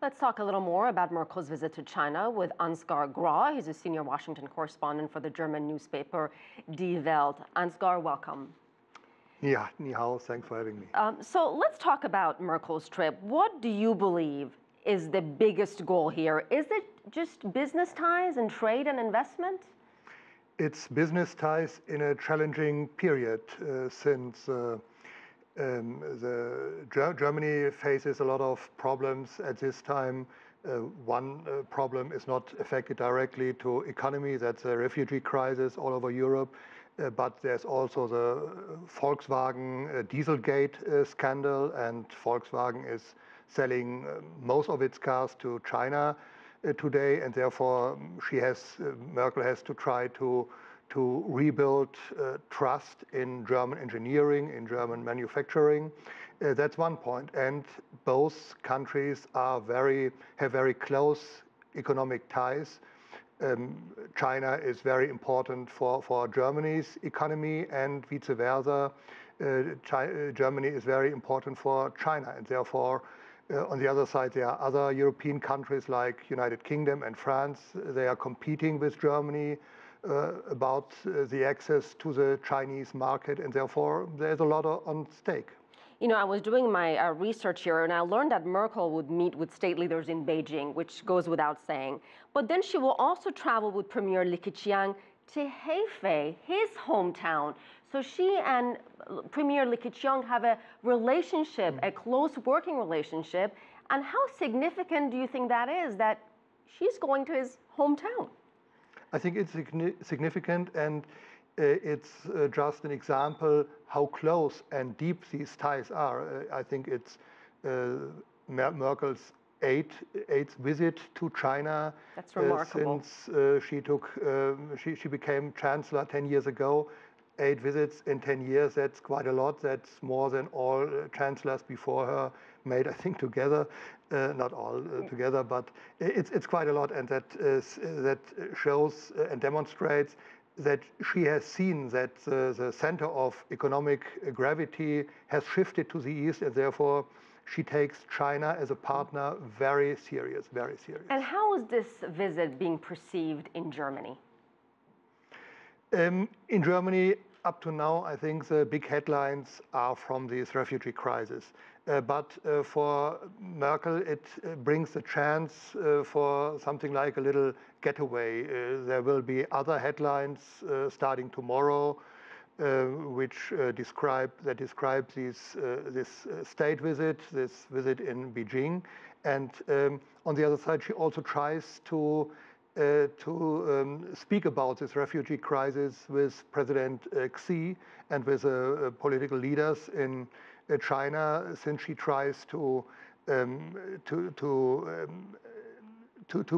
Let's talk a little more about Merkel's visit to China with Ansgar Graw. He's a senior Washington correspondent for the German newspaper Die Welt. Ansgar, welcome. Yeah, ni hao, thanks for having me. So let's talk about Merkel's trip. What do you believe is the biggest goal here? Is it just business ties and trade and investment? It's business ties in a challenging period since Germany faces a lot of problems at this time. One problem is not affected directly to economy, that's a refugee crisis all over Europe. But there's also the Volkswagen Dieselgate scandal, and Volkswagen is selling most of its cars to China today, and therefore Merkel has to try to rebuild trust in German engineering, in German manufacturing. That's one point, and both countries have very close economic ties. China is very important for Germany's economy, and vice versa. Germany is very important for China, and therefore, on the other side, there are other European countries like United Kingdom and France. They are competing with Germany about the access to the Chinese market, and therefore there's a lot on stake. You know, I was doing my research here, and I learned that Merkel would meet with state leaders in Beijing, which goes without saying. But then she will also travel with Premier Li Keqiang to Hefei, his hometown. So she and Premier Li Keqiang have a relationship, a close working relationship. And how significant do you think that is, that she's going to his hometown? I think it's significant, and it's just an example how close and deep these ties are. I think it's Merkel's eighth visit to China. That's remarkable. Since she became chancellor 10 years ago. 8 visits in 10 years, that's quite a lot. That's more than all chancellors before her made, I think, together. Not all together, but it's quite a lot, and that shows and demonstrates that she has seen that the center of economic gravity has shifted to the east, and therefore she takes China as a partner very serious, very serious. And how is this visit being perceived in Germany? In Germany, up to now, I think the big headlines are from this refugee crisis. But for Merkel, it brings a chance for something like a little getaway. There will be other headlines starting tomorrow, which describe this state visit, this visit in Beijing. And on the other side, she also tries to speak about this refugee crisis with President Xi and with political leaders in China, since she tries to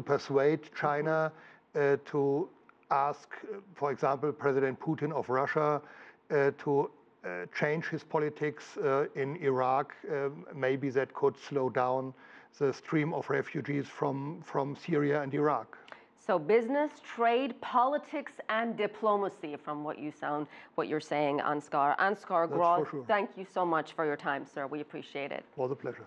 persuade China to ask, for example, President Putin of Russia to change his politics in Iraq. Maybe that could slow down the stream of refugees from Syria and Iraq. So business, trade, politics, and diplomacy, from what you're saying, Ansgar. Ansgar Graw, sure. Thank you so much for your time, sir. We appreciate it. It was a pleasure.